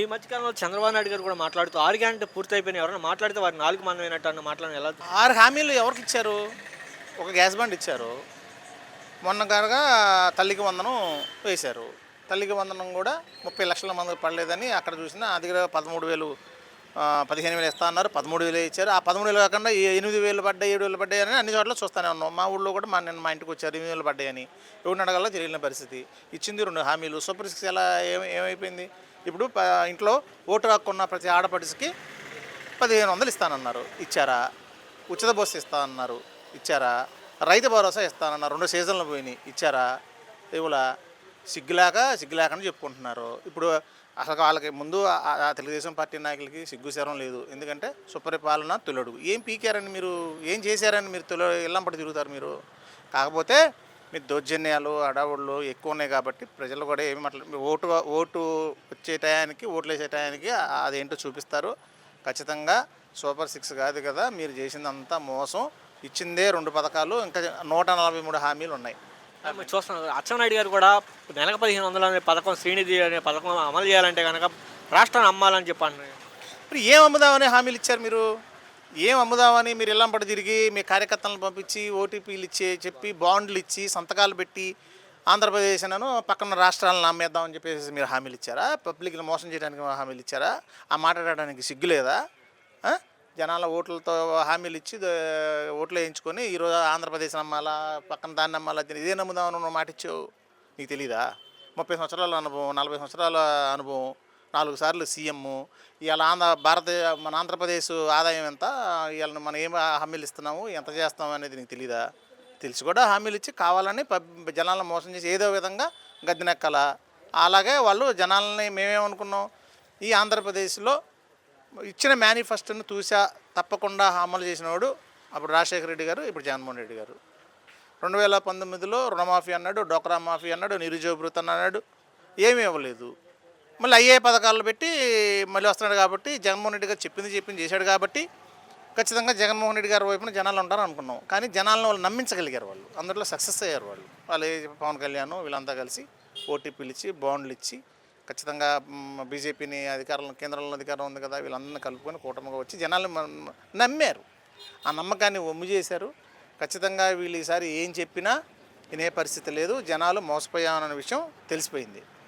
ఈ మధ్య కాలంలో చంద్రబాబు నాయుడు గారు కూడా మాట్లాడుతూ 6 గ్యారెంటీ పూర్తయిపోయినాయి. ఎవరైనా మాట్లాడితే వారి నాలుగు మందమైనట్టు అన్న మాటలను ఎలా 6 హామీలు ఎవరికిచ్చారు? ఒక గ్యాస్ బండ్ ఇచ్చారు. మొన్న కనుక తల్లికి వందనం వేశారు. తల్లికి వందనం కూడా 30 లక్షల మందికి పడలేదని అక్కడ చూసినా అది కూడా 13,000 15,000 ఇస్తా అన్నారు. 13,000 ఇచ్చారు. ఆ 13,000 కాకుండా 8,000 పడ్డాయి, 7,000 పడ్డాయి అని అన్ని చోట్ల చూస్తూనే ఉన్నాం. మా ఊళ్ళో కూడా నిన్న మా ఇంటికి వచ్చారు 8,000 పడ్డాయని. ఎవరిని అడగాలో తెలియని పరిస్థితి. ఇచ్చింది 2 హామీలు. సూపర్ సిక్స్ ఎలా ఏమైపోయింది? ఇప్పుడు ఇంట్లో ఓటు హక్కున్న ప్రతి ఆడపడికి 1,500 ఇస్తానన్నారు, ఇచ్చారా? ఉచిత బస్సు ఇస్తానన్నారు, ఇచ్చారా? రైతు భరోసా ఇస్తానన్నారు, 2 సీజన్లు పోయినాయి, ఇచ్చారా? ఇవ్వలా. సిగ్గులేకని చెప్పుకుంటున్నారు. ఇప్పుడు అసలు వాళ్ళకి ముందు ఆ తెలుగుదేశం పార్టీ నాయకులకి సిగ్గు శరం లేదు. ఎందుకంటే సుపరిపాలన తొలడుగు. ఏం పీకారని మీరు, ఏం చేశారని మీరు ఇల్లంపటి తిరుగుతారు మీరు. కాకపోతే మీ దౌర్జన్యాలు అడావుళ్ళు ఎక్కువ ఉన్నాయి కాబట్టి ప్రజలు కూడా ఏమి ఓటు వచ్చే టయానికి, ఓట్లు వేసే టయానికి అదేంటో చూపిస్తారు. ఖచ్చితంగా సూపర్ సిక్స్ కాదు కదా, మీరు చేసిందంతా మోసం. ఇచ్చిందే 2 పథకాలు, ఇంకా 143 హామీలు ఉన్నాయి. చూస్తున్నాం. అచ్చెన్నాయుడు గారు కూడా నెలకు 1,500 అనే పథకం, శ్రీనిధి అనే పథకం అమలు చేయాలంటే కనుక రాష్ట్రాన్ని అమ్మాలని చెప్పండి. ఇప్పుడు ఏం అమ్ముదామని హామీలు ఇచ్చారు మీరు? ఏం అమ్ముదామని మీరు ఇల్లంపట తిరిగి మీ కార్యకర్తలను పంపించి ఓటీపీలు చెప్పి బాండ్లు ఇచ్చి సంతకాలు పెట్టి ఆంధ్రప్రదేశ్ అను పక్కన రాష్ట్రాలను అమ్మేద్దామని చెప్పేసి మీరు హామీలు ఇచ్చారా? పబ్లిక్ని మోసం చేయడానికి హామీలు ఇచ్చారా? ఆ మాట్లాడడానికి సిగ్గులేదా? జనాల ఓట్లతో హామీలు ఇచ్చి ఓట్లు వేయించుకొని ఈరోజు ఆంధ్రప్రదేశ్ అమ్మాలా, పక్కన దాన్ని అమ్మాలా, ఇదే నమ్ముదామని నువ్వు మాట ఇచ్చావు. నీకు తెలీదా? 30 సంవత్సరాల అనుభవం, 40 సంవత్సరాల అనుభవం, 4 సార్లు సీఎం. ఇవాళ మన ఆంధ్రప్రదేశ్ ఆదాయం ఎంత, ఇవాళ మనం ఏం హామీలు ఇస్తున్నాము, ఎంత చేస్తాము అనేది నీకు తెలీదా? తెలిసి కూడా హామీలు ఇచ్చి కావాలని జనాలను మోసం చేసి ఏదో విధంగా గద్దెనెక్కాల. అలాగే వాళ్ళు జనాలని మేమేమనుకున్నాం, ఈ ఆంధ్రప్రదేశ్లో ఇచ్చిన మేనిఫెస్టోను తప్పకుండా అమలు చేసినవాడు అప్పుడు రాజశేఖర రెడ్డి గారు, ఇప్పుడు జగన్మోహన్ రెడ్డి గారు. 2019లో రుణమాఫీ అన్నాడు, డోక్రా మాఫీ అన్నాడు, నిరుద్యోగ భృతి అన్నాడు, ఏమీ ఇవ్వలేదు. మళ్ళీ అయ్యే పథకాలు పెట్టి మళ్ళీ వస్తున్నాడు కాబట్టి, జగన్మోహన్ రెడ్డి గారు చెప్పింది చేశాడు కాబట్టి ఖచ్చితంగా జగన్మోహన్ రెడ్డి గారి వైపున జనాలు ఉంటారు అనుకున్నాం. కానీ జనాలను వాళ్ళు నమ్మించగలిగారు. వాళ్ళు అందులో సక్సెస్ అయ్యారు. వాళ్ళు పవన్ కళ్యాణ్ వీళ్ళంతా కలిసి ఓటీపీలు ఇచ్చి బాండ్లు ఇచ్చి ఖచ్చితంగా బీజేపీని కేంద్రంలో అధికారం ఉంది కదా, వీళ్ళందరినీ కలుపుకొని కూటమిగా వచ్చి జనాలు నమ్మారు. ఆ నమ్మకాన్ని ఒమ్ము చేశారు. ఖచ్చితంగా వీళ్ళు ఈసారి ఏం చెప్పినా వినే పరిస్థితి లేదు. జనాలు మోసపోయామన్న విషయం తెలిసిపోయింది.